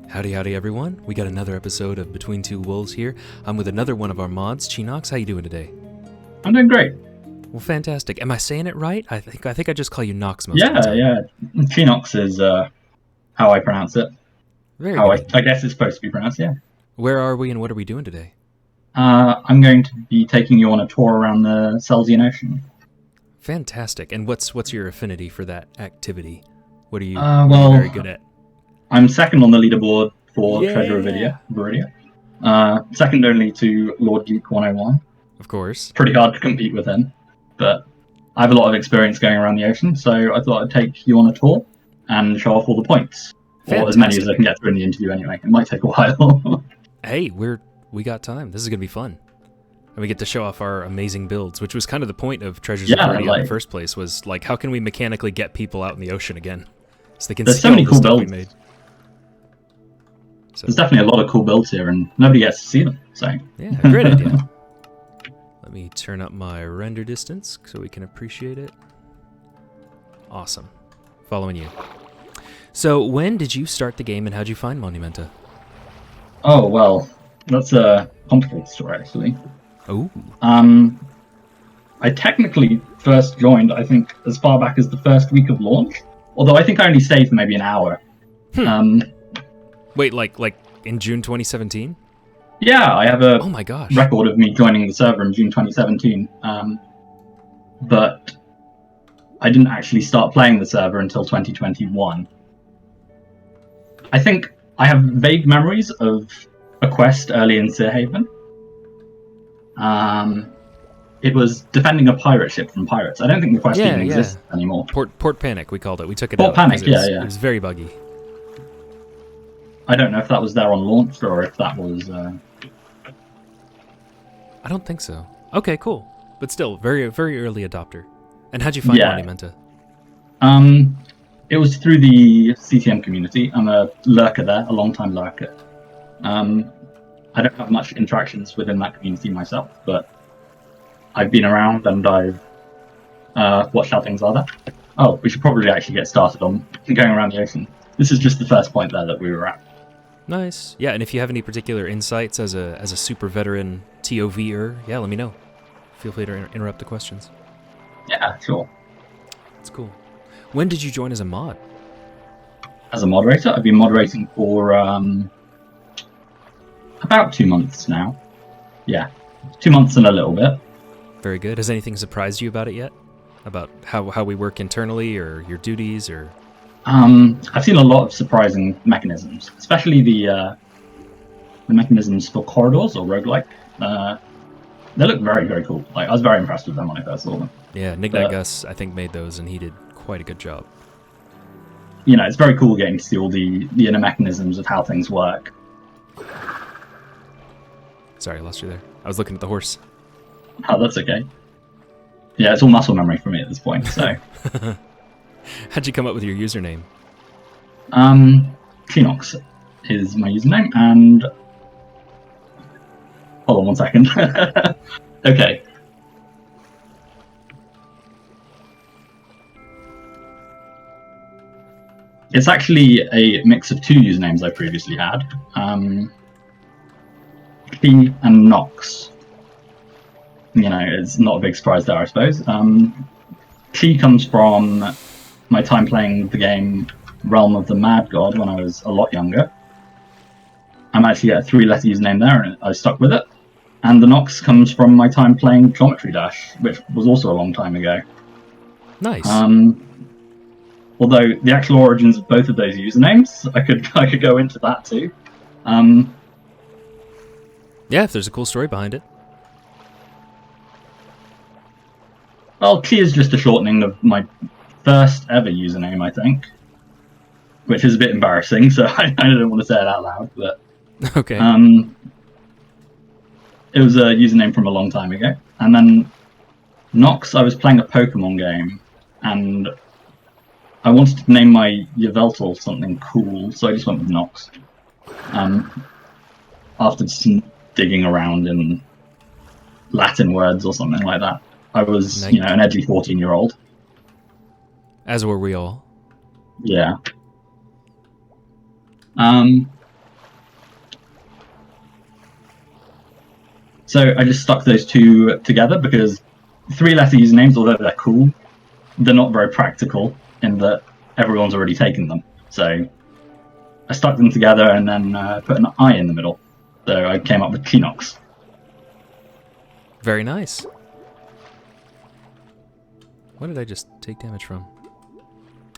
Howdy, howdy, everyone. We got another episode of Between Two Wolves here. I'm with another one of our mods, Chiinox. How you doing today? I'm doing great. Well, fantastic. Am I saying it right? I think I just call you Nox most of the time. Yeah. Chiinox is how I pronounce it. Very how good. I guess it's supposed to be pronounced, yeah. Where are we and what are we doing today? I'm going to be taking you on a tour around the Celsian Ocean. Fantastic. And what's your affinity for that activity? What are you very good at? I'm second on the leaderboard for Yeah. Treasure of Viridia. Second only to Lord Geek 101. Of course. Pretty hard to compete with him, but I have a lot of experience going around the ocean, so I thought I'd take you on a tour and show off all the points. Fantastic. Or as many as I can get through in the interview anyway. It might take a while. Hey, we got time. This is going to be fun. And we get to show off our amazing builds, which was kind of the point of Treasures of Viridia in the first place, was like, how can we mechanically get people out in the ocean again? So they can see so many all the cool stuff builds. we made. So, There's definitely a lot of cool builds here, and nobody gets to see them. So yeah, great idea. Let me turn up my render distance so we can appreciate it. Awesome. Following you. So, when did you start the game and how'd you find Monumenta? Oh, well, that's a complicated story, actually. Oh. I technically first joined, I think, as far back as the first week of launch. Although I think I only stayed for maybe an hour. Wait, like in June 2017? Yeah, I have a Oh my gosh. record of me joining the server in June 2017. But I didn't actually start playing the server until 2021. I think I have vague memories of a quest early in Sear Haven. It was defending a pirate ship from pirates. I don't think the quest even exists anymore. Port Panic, we called it. We took it Port out. Panic, It was very buggy. I don't know if that was there on launch or if that was... I don't think so. Okay, cool. But still, very, very early adopter. And how'd you find Monumenta? It was through the CTM community. I'm a lurker there, a long-time lurker. I don't have much interactions within that community myself, but I've been around and I've watched how things are there. Oh, we should probably actually get started on going around the ocean. This is just the first point there that we were at. Nice. Yeah, and if you have any particular insights as a super veteran TOVer, yeah, let me know. Feel free to interrupt the questions. Yeah, sure. That's cool. When did you join as a mod? As a moderator, I've been moderating for about 2 months now. Yeah, 2 months and a little bit. Very good. Has anything surprised you about it yet? About how we work internally or your duties or... I've seen a lot of surprising mechanisms, especially the mechanisms for corridors or roguelike. They look very, very cool. Like, I was very impressed with them when I first saw them. Yeah, Nick Gus, I think, made those, and he did quite a good job. You know, it's very cool getting to see all the inner mechanisms of how things work. Sorry, I lost you there. I was looking at the horse. Oh, that's okay. Yeah, it's all muscle memory for me at this point, so... How'd you come up with your username? Chiinox is my username, and... Hold on 1 second. Okay. It's actually a mix of 2 usernames I previously had. Chi and Nox. You know, it's not a big surprise there, I suppose. Chi comes from my time playing the game Realm of the Mad God when I was a lot younger. I'm actually at a 3-letter username there, and I stuck with it. And the Nox comes from my time playing Geometry Dash, which was also a long time ago. Nice. Although the actual origins of both of those usernames, I could go into that too. Yeah, if there's a cool story behind it. Well, Chi is just a shortening of my first ever username, I think. Which is a bit embarrassing, so I don't want to say it out loud, but... Okay. It was a username from a long time ago. And then Nox, I was playing a Pokemon game, and I wanted to name my Yveltal something cool, so I just went with Nox. After some digging around in Latin words or something like that. I was, an edgy 14-year-old. As were we all. Yeah. So I just stuck those two together because 3-letter usernames, although they're cool, they're not very practical in that everyone's already taken them. So I stuck them together and then put an I in the middle. So I came up with Chiinox. Very nice. What did I just take damage from?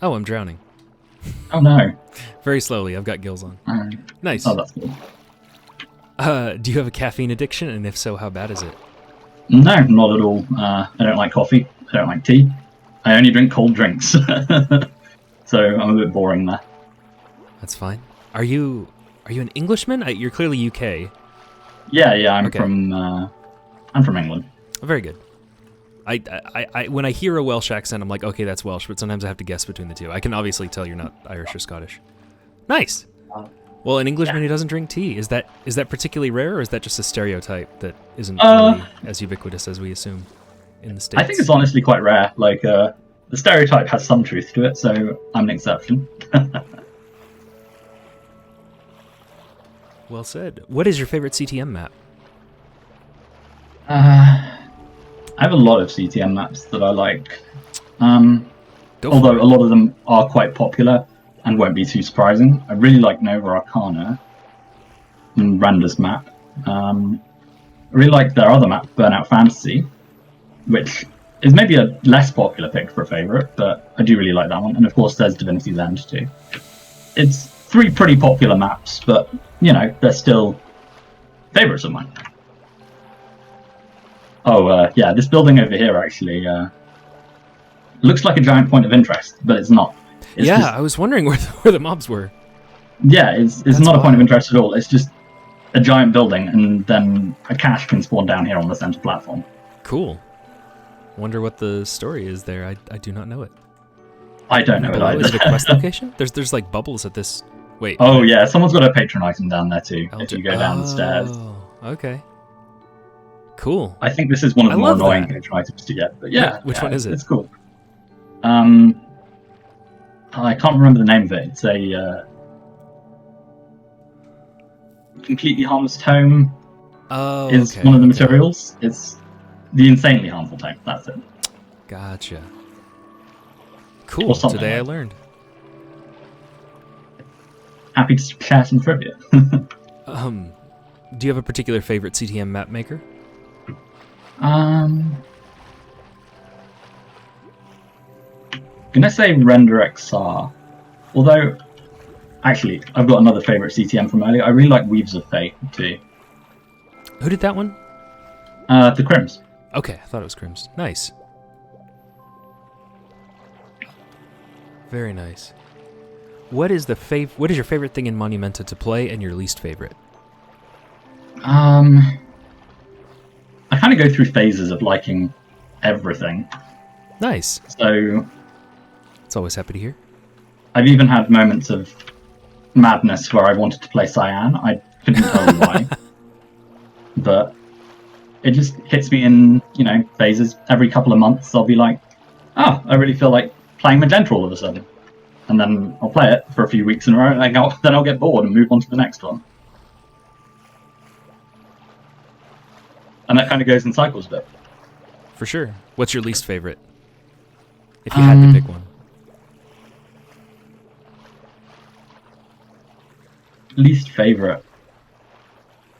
Oh, I'm drowning. Oh no. Very slowly, I've got gills on. Nice. Oh, that's cool. Do you have a caffeine addiction, and if so, how bad is it? No, not at all. I don't like coffee. I don't like tea. I only drink cold drinks. So I'm a bit boring there. That's fine. Are you an Englishman? You're clearly UK. Yeah, I'm Okay. I'm from England. Very good. I when I hear a Welsh accent, I'm like, okay, that's Welsh, but sometimes I have to guess between the two. I can obviously tell you're not Irish or Scottish. Nice. Well, an Englishman who doesn't drink tea, is that particularly rare, or is that just a stereotype that isn't really as ubiquitous as we assume in the States? I think it's honestly quite rare. Like, the stereotype has some truth to it, so I'm an exception. Well said. What is your favorite CTM map? I have a lot of CTM maps that I like. Go for Although it. a lot of them are quite popular and won't be too surprising. I really like Nova Arcana and Randa's map. I really like their other map, Burnout Fantasy, which is maybe a less popular pick for a favourite, but I do really like that one. And of course there's Divinity Land too. It's 3 pretty popular maps, but, you know, they're still favourites of mine. Oh, yeah, this building over here actually looks like a giant point of interest, but it's not. It's Yeah, just, I was wondering where the mobs were. yeah, it's That's not a point of wild. interest at all. It's just a giant building, and then a cache can spawn down here on the center platform. Cool. Wonder what the story is there. I do not know it. I don't know it Below, is it a either. quest location? There's like bubbles at this. Wait. Oh yeah, someone's got a patron item down there too. If Elder- you go down the stairs, Oh, okay. Cool. I think this is one of I the more love annoying that. patron items to get. But yeah, Which yeah, one is it? It's cool. I can't remember the name of it. It's a completely harmless tome. Oh, Is okay, one of the okay. materials. It's the insanely harmful tome. That's it. Gotcha. Cool. Or something Today I like that. learned. Happy to share some trivia. Do you have a particular favorite CTM map maker? Gonna say Render XR. Although, actually, I've got another favorite CTM from earlier. I really like Weaves of Fate too. Who did that one? The Crims. Okay, I thought it was Crims. Nice. Very nice. What is your favorite thing in Monumenta to play and your least favorite? I kind of go through phases of liking everything. Nice. So It's always happy to hear. I've even had moments of madness where I wanted to play Cyan. I couldn't tell you why. But it just hits me in, phases. Every couple of months I'll be like, oh, I really feel like playing Magenta all of a sudden. And then I'll play it for a few weeks in a row, and then I'll get bored and move on to the next one. And that kind of goes in cycles a bit. For sure. What's your least favorite? If you had to pick one. Least favorite.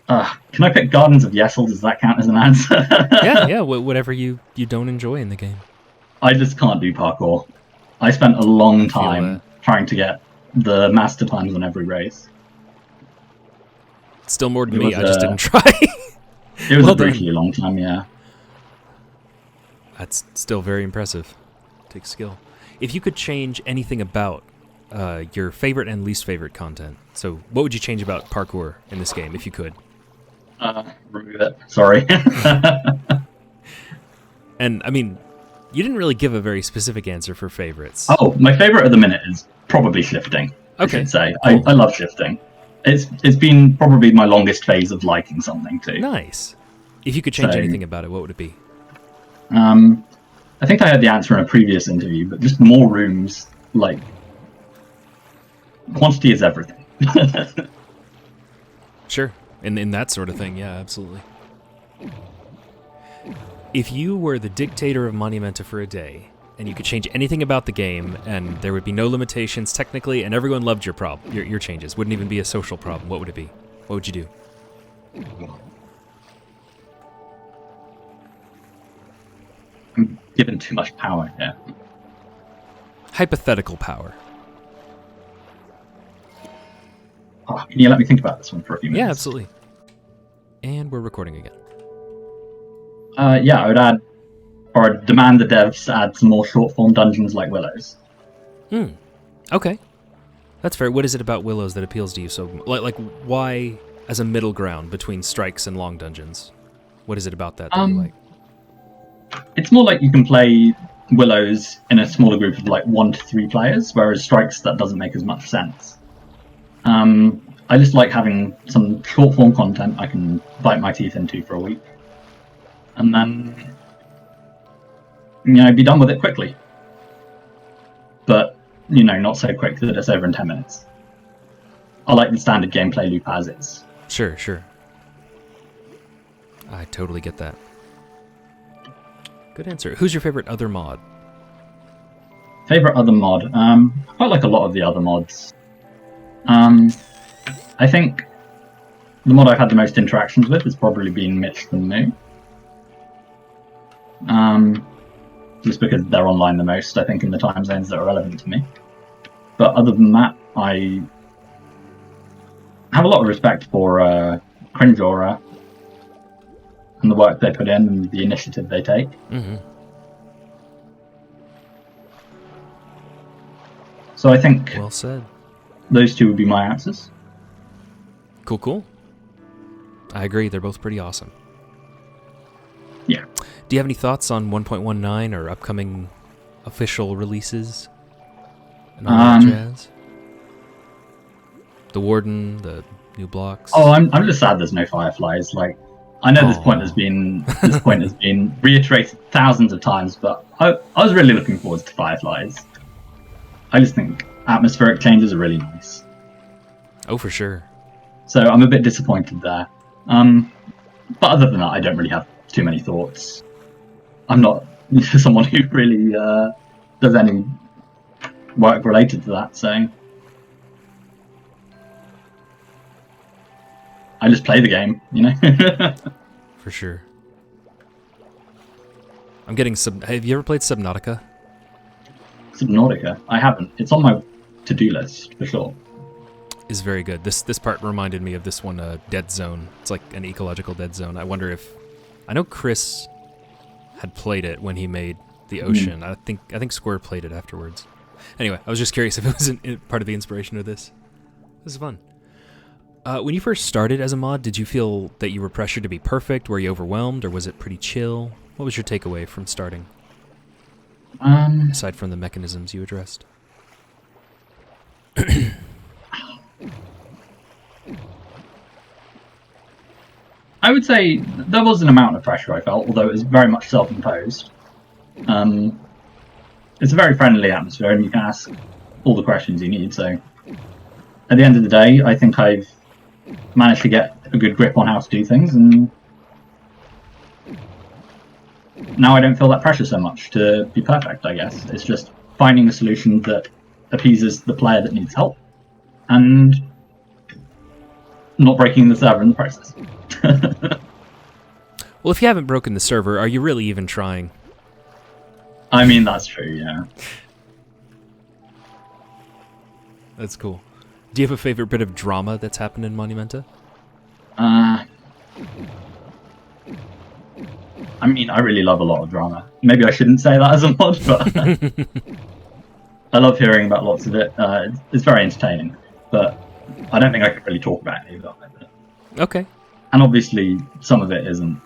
Can I pick Gardens of Yesel? Does that count as an answer? Yeah. Whatever you don't enjoy in the game. I just can't do parkour. I spent a long feel time that. trying to get the master times on every race. Still more than It me. was, I just didn't try. It was Well a done. brutally long time, yeah. That's still very impressive. Takes skill. If you could change anything about your favorite and least favorite content, so what would you change about parkour in this game if you could? Remove it. Sorry. And I mean, you didn't really give a very specific answer for favorites. Oh, my favorite at the minute is probably shifting. I Okay, should say. cool. I love shifting. It's been probably my longest phase of liking something too. Nice. If you could change So- anything about it, what would it be? I think I had the answer in a previous interview, but just more rooms. Like, quantity is everything. Sure. In that sort of thing, yeah, absolutely. If you were the dictator of Monumenta for a day, and you could change anything about the game, and there would be no limitations technically, and everyone loved your changes, wouldn't even be a social problem, what would it be? What would you do? I'm given too much power here. Hypothetical power. Oh, can you let me think about this one for a few minutes? Yeah, absolutely. And we're recording again. Yeah, I would add, or I'd demand the devs add some more short-form dungeons like Willows. Okay. That's fair. What is it about Willows that appeals to you so... Like why, as a middle ground between strikes and long dungeons? What is it about that you like? It's more like you can play Willows in a smaller group of like 1 to 3 players, whereas strikes, that doesn't make as much sense. I just like having some short-form content I can bite my teeth into for a week. And then, be done with it quickly. But, not so quick that it's over in 10 minutes. I like the standard gameplay loop as is. Sure. I totally get that. Good answer. Who's your favorite other mod? Favorite other mod? I quite like a lot of the other mods. I think the mod I've had the most interactions with has probably been Mitch the Moo. Just because they're online the most, I think, in the time zones that are relevant to me. But other than that, I have a lot of respect for Cringe Aura and the work they put in and the initiative they take. Mm-hmm. So I think Well said. those two would be my answers. Cool. I agree. They're both pretty awesome. Yeah. Do you have any thoughts on 1.19 or upcoming official releases? And all that jazz? The Warden, the new blocks. Oh, I'm just sad there's no Fireflies. Like, I know this point has been reiterated thousands of times, but I was really looking forward to Fireflies. I just think atmospheric changes are really nice. Oh, for sure. So I'm a bit disappointed there. But other than that, I don't really have too many thoughts. I'm not someone who really does any work related to that, so I just play the game, For sure. I'm getting Have you ever played Subnautica? Subnautica? I haven't. It's on my to-do list, for sure. Is very good. This part reminded me of this one, Dead Zone. It's like an ecological dead zone. I wonder if... I know Chris had played it when he made the ocean. I think Square played it afterwards. Anyway, I was just curious if it was part of the inspiration of this. This is fun. When you first started as a mod, did you feel that you were pressured to be perfect? Were you overwhelmed, or was it pretty chill? What was your takeaway from starting? Aside from the mechanisms you addressed. I would say there was an amount of pressure I felt, although it was very much self-imposed. It's a very friendly atmosphere, and you can ask all the questions you need, so at the end of the day, I think I've managed to get a good grip on how to do things, and now I don't feel that pressure so much to be perfect, I guess. It's just finding a solution that appeases the player that needs help, and not breaking the server in the process. Well, if you haven't broken the server, are you really even trying? I mean, that's true, yeah. That's cool. Do you have a favorite bit of drama that's happened in Monumenta? I mean, I really love a lot of drama. Maybe I shouldn't say that as a mod, but I love hearing about lots of it. It's very entertaining, but I don't think I could really talk about any of that. Okay. And obviously, some of it isn't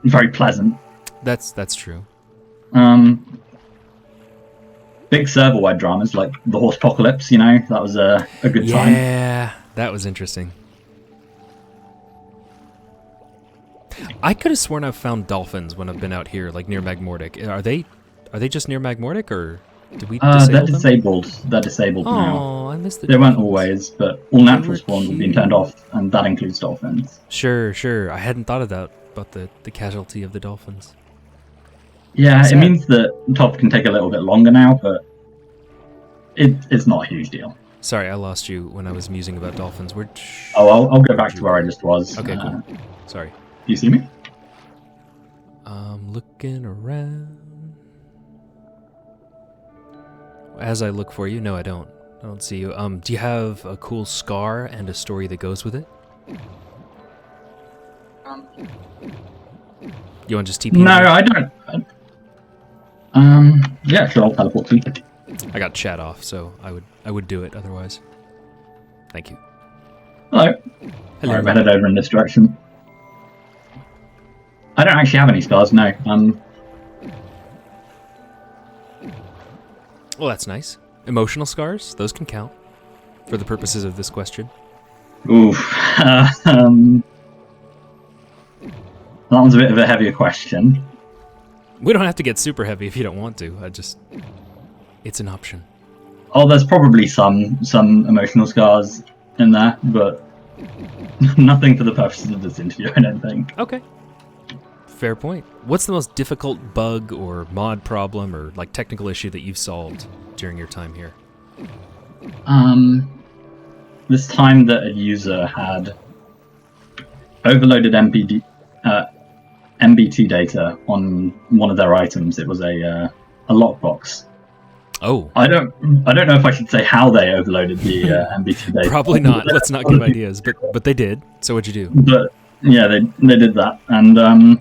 very pleasant. That's true. Big server-wide dramas like the Horsepocalypse, that was a good time. Yeah, that was interesting. I could have sworn I've found dolphins when I've been out here, like near Magmortic. Are they just near Magmortic, or did we disable they're them? disabled. They're disabled now. Oh, I missed the They weren't dolphins. always, but all natural were spawns have been cute. turned off, and that includes dolphins. Sure. I hadn't thought of that. about the casualty of the dolphins. Yeah, Sad. it means that top can take a little bit longer now, but it's not a huge deal. Sorry, I lost you when I was musing about dolphins. I'll go back to where I just was. Okay, cool. Sorry. Do you see me? I'm looking around. As I look for you, no, I don't. I don't see you. Do you have a cool scar and a story that goes with it? You want to just TP? No, I don't. Yeah, sure, I'll teleport to you. I got chat off, so I would do it otherwise. Thank you. Hello. Hello. Alright, I'm headed over in this direction. I don't actually have any scars, no. Well, that's nice. Emotional scars? Those can count for the purposes of this question. Oof. That one's a bit of a heavier question. We don't have to get super heavy if you don't want to. It's an option. Oh, there's probably some emotional scars in there, but nothing for the purposes of this interview, I don't think. Okay. Fair point. What's the most difficult bug or mod problem or like technical issue that you've solved during your time here? This time that a user had overloaded MBT data on one of their items. It was a lockbox. Oh. I don't know if I should say how they overloaded the MBT data. Probably not. Let's not give ideas. But they did. So what'd you do? But yeah, they did that, and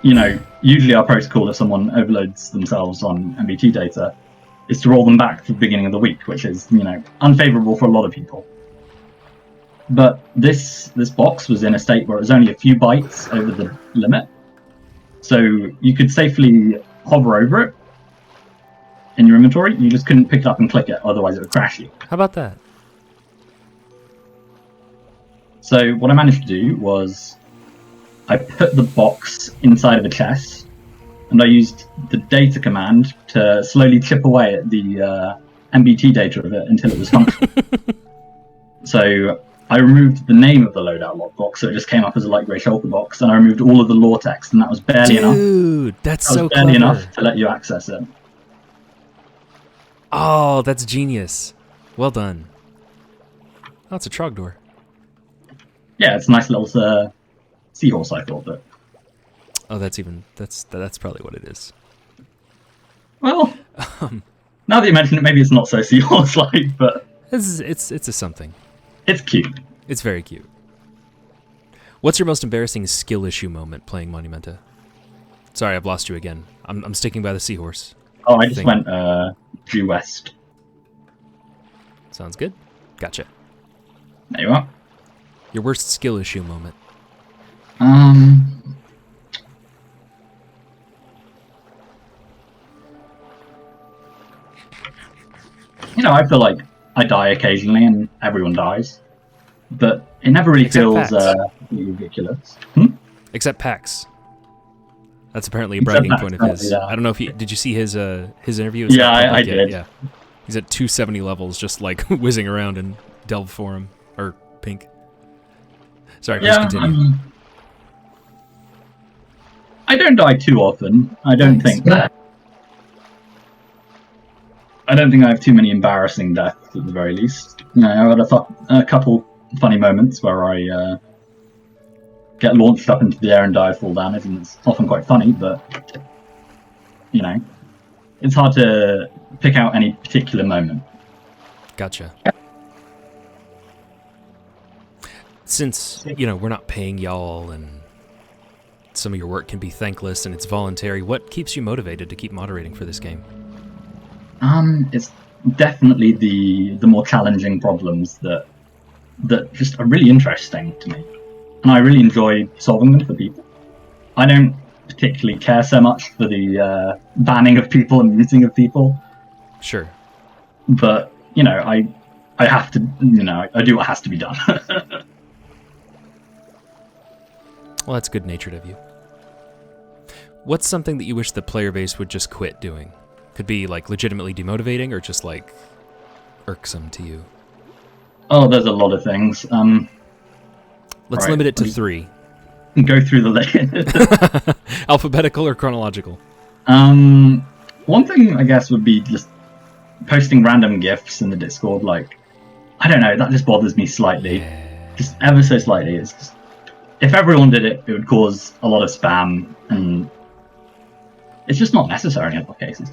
you know, usually our protocol if someone overloads themselves on MBT data is to roll them back to the beginning of the week, which is, you know, unfavorable for a lot of people. But this box was in a state where it was only a few bytes over the limit, so you could safely hover over it in your inventory. You just couldn't pick it up and click it, otherwise it would crash you. How about that? So what I managed to do was I put the box inside of a chest, and I used the data command to slowly chip away at the MBT data of it until it was functional. So I removed the name of the loadout lockbox, so it just came up as a light grey shulker box, and I removed all of the lore text, and that was barely enough. Dude, that's so barely clever. enough to let you access it. Oh, that's genius. Well done. Oh, it's a Trogdor. Yeah, it's a nice little seahorse, I thought, but Oh, that's probably what it is. well, now that you mention it, maybe it's not so seahorse-like, but It's a something. it's cute. It's very cute. What's your most embarrassing skill issue moment playing Monumenta? Sorry, I've lost you again. I'm sticking by the seahorse. Oh, I just thing. went due west. Sounds good. Gotcha. There you are. Your worst skill issue moment. You know, I feel like I die occasionally, and everyone dies, but it never really Except feels Pax. ridiculous. Except Pax. That's apparently a Except bragging Pax, point of his. yeah. I don't know if did you see his interview? It's Yeah, not I public yet. did. Yeah, he's at 270 levels, just like whizzing around in Delve Forum or Pink. Sorry, please Yeah, continue. I don't die too often. I don't Nice. think. I don't think I have too many embarrassing deaths, at the very least. You know, I've had a couple funny moments where I get launched up into the air and die full damage, and it's often quite funny, but, you know, it's hard to pick out any particular moment. Gotcha. Since, we're not paying y'all and some of your work can be thankless and it's voluntary, what keeps you motivated to keep moderating for this game? It's definitely the more challenging problems that just are really interesting to me, and I really enjoy solving them for people. I don't particularly care so much for the banning of people and muting of people. Sure. But I have to. I do what has to be done. Well, that's good-natured of you. What's something that you wish the player base would just quit doing? Could be like legitimately demotivating or just like irksome to you. Oh, there's a lot of things. Let's Right. limit it to 3. go through the list. Alphabetical or chronological? One thing I guess would be just posting random GIFs in the Discord. Like, I don't know, that just bothers me slightly, just ever so slightly. It's just, if everyone did it, it would cause a lot of spam, and it's just not necessary in a lot of cases.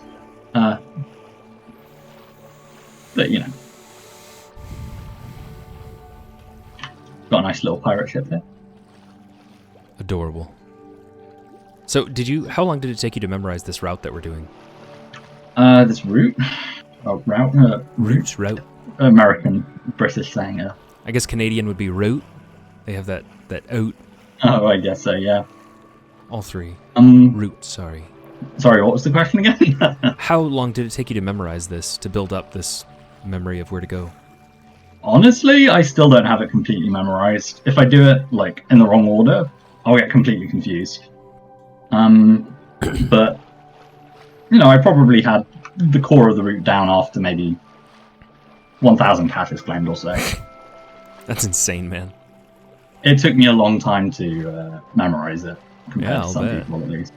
But you know, got a nice little pirate ship there. Adorable. So, how long did it take you to memorize this route that we're doing? This route? Oh, route? Route. American, British saying, I guess Canadian would be route. They have that out. Oh, I guess so, yeah. All three. Route, sorry. Sorry, what was the question again? How long did it take you to memorize this, to build up this memory of where to go? Honestly, I still don't have it completely memorized. If I do it, like, in the wrong order, I'll get completely confused. But, you know, I probably had the core of the route down after maybe 1,000 caches claimed or so. That's insane, man. It took me a long time to memorize it, compared to I'll some bet. people at least.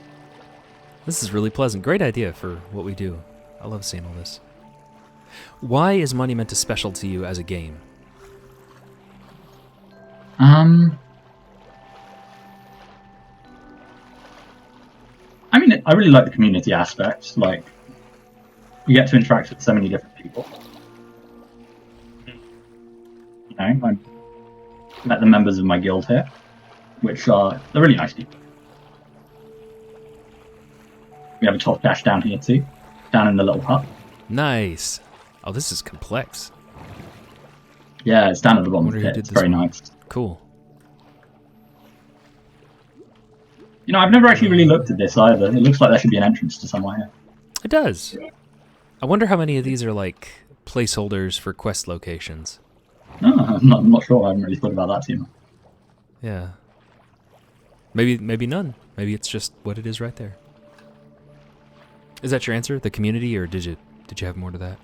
This is really pleasant. Great idea for what we do. I love seeing all this. Why is Monumenta special to you as a game? I mean, I really like the community aspect. Like, you get to interact with so many different people. You know, I met the members of my guild here, which they're really nice people. We have a top cache down here too, down in the little hut. Nice. Oh, this is complex. Yeah, it's down at the bottom of the pit. It's very nice. Cool. You know, I've never actually really looked at this either. It looks like there should be an entrance to somewhere here. It does. I wonder how many of these are like placeholders for quest locations. No, I'm not sure. I haven't really thought about that too much. Yeah. Maybe none. Maybe it's just what it is right there. Is that your answer? The community, or did you have more to that?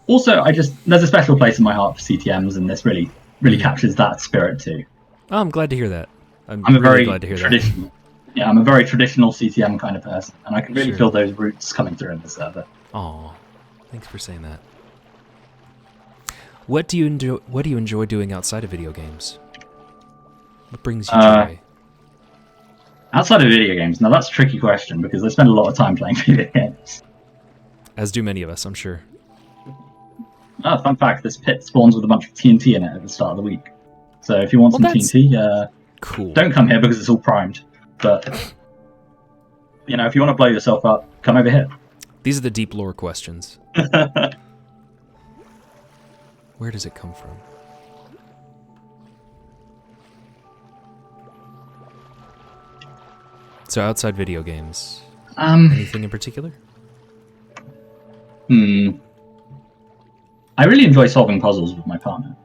Also, there's a special place in my heart for CTMs, and this really captures that spirit too. Oh, I'm glad to hear that. I'm a really very glad to hear traditional. Yeah, I'm a very traditional CTM kind of person, and I can really feel those roots coming through in the server. Aw, thanks for saying that. What do you enjoy doing outside of video games? What brings you joy? Outside of video games, now that's a tricky question because I spend a lot of time playing video games. As do many of us, I'm sure. Fun fact: this pit spawns with a bunch of TNT in it at the start of the week. So if you want some TNT, cool. Don't come here because it's all primed. But you know, if you want to blow yourself up, come over here. These are the deep lore questions. Where does it come from? So outside video games, anything in particular? I really enjoy solving puzzles with my partner.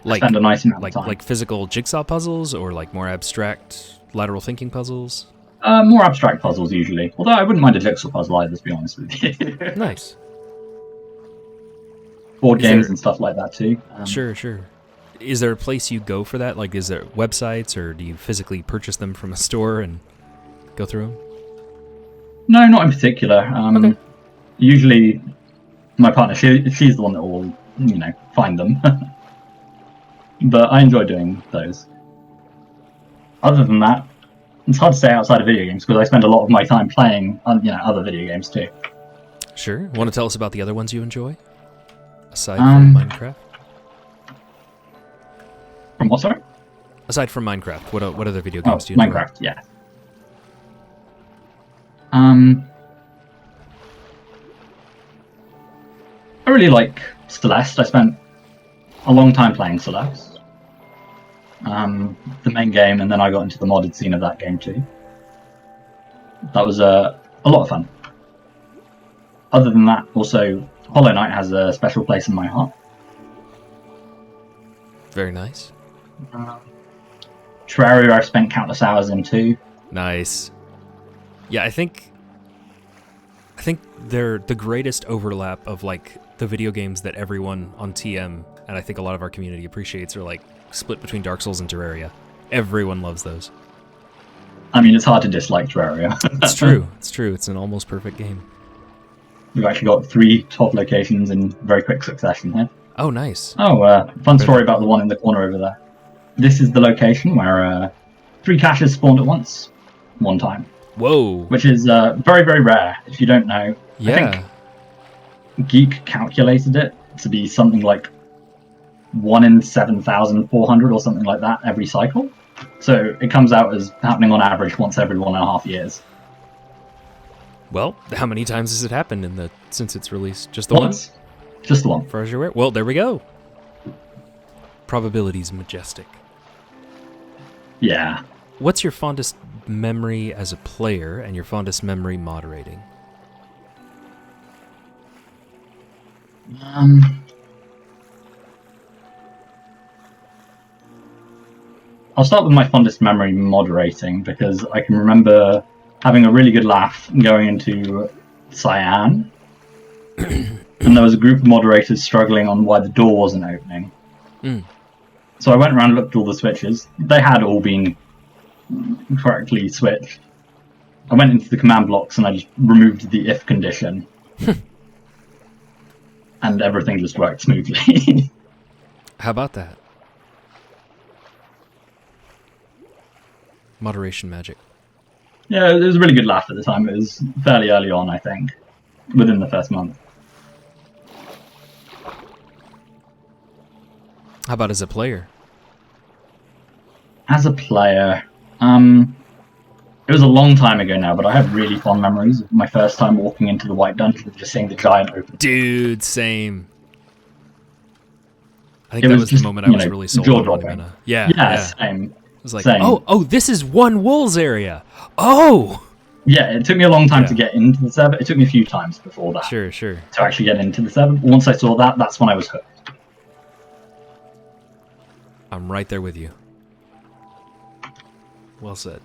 Like, spend a nice amount of time. Like physical jigsaw puzzles, or like more abstract lateral thinking puzzles? More abstract puzzles usually. Although I wouldn't mind a jigsaw puzzle either, to be honest with you. Nice. Board games and stuff like that too. Sure. Is there a place you go for that? Like, is there websites, or do you physically purchase them from a store and go through them? No, not in particular. Okay. Usually, my partner, she's the one that will, find them. But I enjoy doing those. Other than that, it's hard to say outside of video games because I spend a lot of my time playing, other video games too. Sure. Want to tell us about the other ones you enjoy, aside from Minecraft? From what, sorry? Aside from Minecraft, what other video games do you enjoy? Minecraft, yeah. I really like Celeste. I spent a long time playing Celeste. The main game, and then I got into the modded scene of that game too. That was a lot of fun. Other than that, also, Hollow Knight has a special place in my heart. Very nice. Terraria I've spent countless hours in too. Nice. Yeah, I think think they're the greatest overlap of like the video games that everyone on TM and I think a lot of our community appreciates are like split between Dark Souls and Terraria. Everyone loves those. I mean, it's hard to dislike Terraria. It's true. It's true. It's an almost perfect game. We've actually got 3 top locations in very quick succession here. Oh, nice. Oh, fun story about the one in the corner over there. This is the location where 3 caches spawned at once, one time. Whoa. Which is very, very rare, if you don't know. Yeah. I think Geek calculated it to be something like 1 in 7,400 or something like that every cycle. So it comes out as happening on average once every 1.5 years. Well, how many times has it happened since its release? Just the Once. one? Just the one. As far as you're aware? Well, there we go. Probability's Majestic. Yeah. What's your fondest memory as a player and your fondest memory moderating? I'll start with my fondest memory moderating because I can remember having a really good laugh going into Cyan. And there was a group of moderators struggling on why the door wasn't opening. So I went around and looked at all the switches. They had all been correctly switched. I went into the command blocks and I just removed the if condition. And everything just worked smoothly. How about that? Moderation magic. Yeah, it was a really good laugh at the time. It was fairly early on, I think, within the first month. How about as a player? As a player, it was a long time ago now, but I have really fond memories of my first time walking into the White Dungeon and just seeing the giant open. Dude, same. I think that was the moment I was really sold on Monumental. Yeah, same. It was like, same. oh, this is one Wolves area. Oh! Yeah, it took me a long time to get into the server. It took me a few times before that. Sure. To actually get into the server. Once I saw that, that's when I was hooked. I'm right there with you. Well said.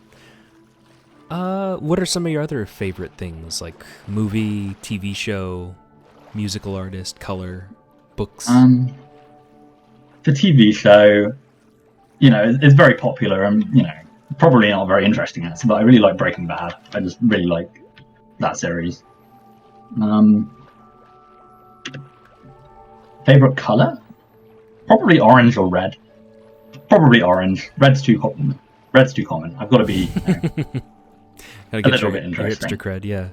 What are some of your other favorite things? Like movie, TV show, musical artist, color, books? The TV show, it's very popular and, probably not very interesting answer, but I really like Breaking Bad. I just really like that series. Favorite color? Probably orange or red. Probably orange. Red's too common. I've got to be Gotta get little your bit interesting. hipster cred, yeah.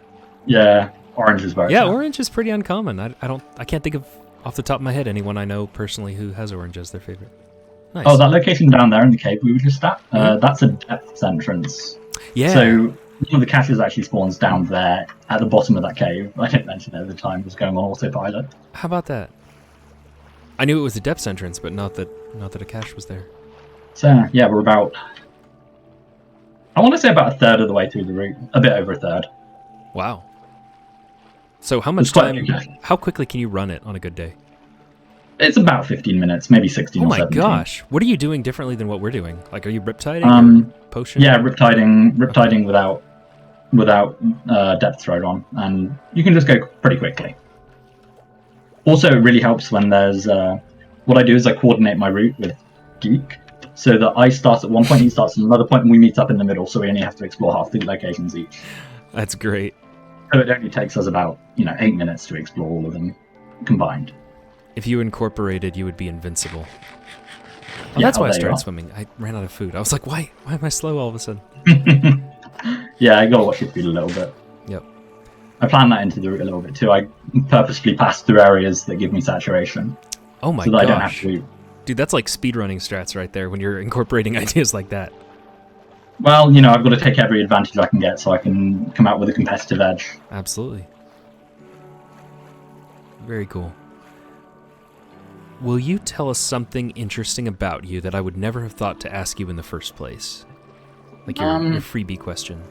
Yeah, orange is very fun. Orange is pretty uncommon. I can't think of off the top of my head anyone I know personally who has orange as their favorite. Nice. Oh, that location down there in the cave we were just at, that's a depths entrance. Yeah. So one of the caches actually spawns down there at the bottom of that cave. I didn't mention it at the time, it was going on autopilot. How about that? I knew it was a depths entrance, but not that a cache was there. So yeah, we're about, I want to say about a third of the way through the route, a bit over a third. Wow. So how much time? How quickly can you run it on a good day? It's about 15 minutes, maybe 16 or 17. Oh my gosh! What are you doing differently than what we're doing? Like, are you riptiding? Potion? Yeah, riptiding without depth thrown on, and you can just go pretty quickly. Also, it really helps when there's what I do is I coordinate my route with Geek, so that I start at one point, he starts at another point, and we meet up in the middle. So we only have to explore half the locations each. That's great. So it only takes us about 8 minutes to explore all of them combined. If you incorporated, you would be invincible. Oh, Yeah, that's why I there you started are. swimming. I ran out of food. I was like, why am I slow all of a sudden? Yeah, I gotta watch your food a little bit. Yep. I plan that into the route a little bit too. I purposefully pass through areas that give me saturation. Oh my so that gosh. I don't have to. Dude, that's like speedrunning strats right there when you're incorporating ideas like that. Well, I've got to take every advantage I can get so I can come out with a competitive edge. Absolutely. Very cool. Will you tell us something interesting about you that I would never have thought to ask you in the first place? Like your freebie question.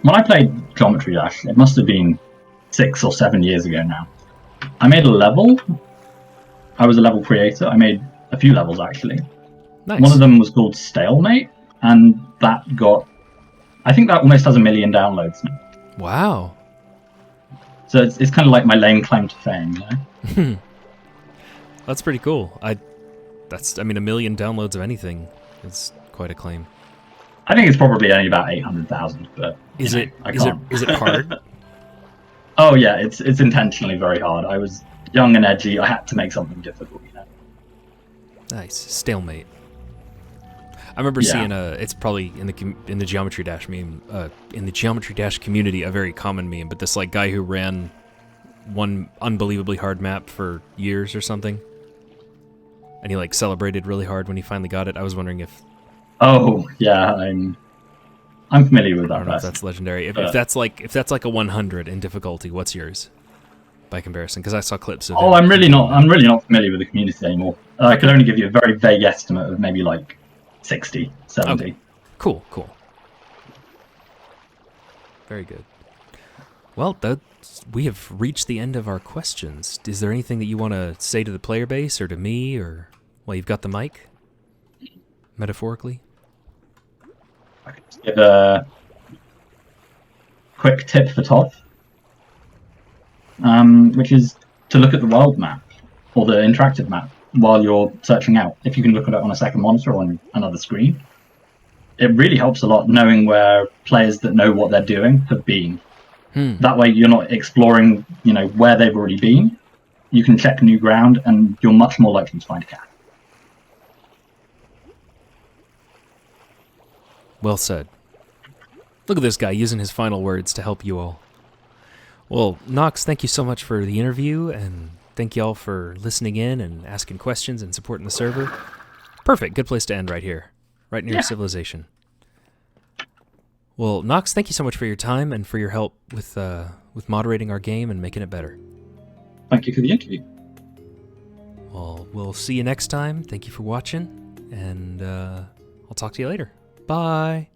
When I played Geometry Dash, it must have been 6 or 7 years ago now. I made a level. I was a level creator. I made a few levels, actually. Nice. One of them was called Stalemate, and that got, I think that almost has 1 million downloads now. Wow. So it's kind of like my lame claim to fame, you know? That's pretty cool. I mean, 1 million downloads of anything is quite a claim. I think it's probably only about 800,000, but Is you it know, is it hard? Oh yeah, it's intentionally very hard. I was young and edgy. I had to make something difficult, you know. Nice. Stalemate. I remember seeing it's probably in the Geometry Dash meme, in the Geometry Dash community, a very common meme, but this like guy who ran one unbelievably hard map for years or something, and he like celebrated really hard when he finally got it. I was wondering if Oh yeah, I'm familiar with that. I don't know if that's legendary. If that's like a 100 in difficulty, what's yours by comparison? Because I saw clips of. Oh, I'm really not familiar with the community anymore. I could only give you a very vague estimate of maybe like 60, 70. Okay. Cool. Very good. Well, we have reached the end of our questions. Is there anything that you want to say to the player base or to me, or while you've got the mic, metaphorically? I could just give a quick tip for Todd, which is to look at the world map or the interactive map while you're searching out. If you can look at it on a second monitor or on another screen, it really helps a lot knowing where players that know what they're doing have been. That way you're not exploring, you know, where they've already been. You can check new ground and you're much more likely to find a cat. Well said. Look at this guy using his final words to help you all. Well, Nox, thank you so much for the interview, and thank you all for listening in and asking questions and supporting the server. Perfect. Good place to end right here, right near civilization. Well, Nox, thank you so much for your time and for your help with moderating our game and making it better. Thank you for the interview. Well, we'll see you next time. Thank you for watching, and I'll talk to you later. Bye.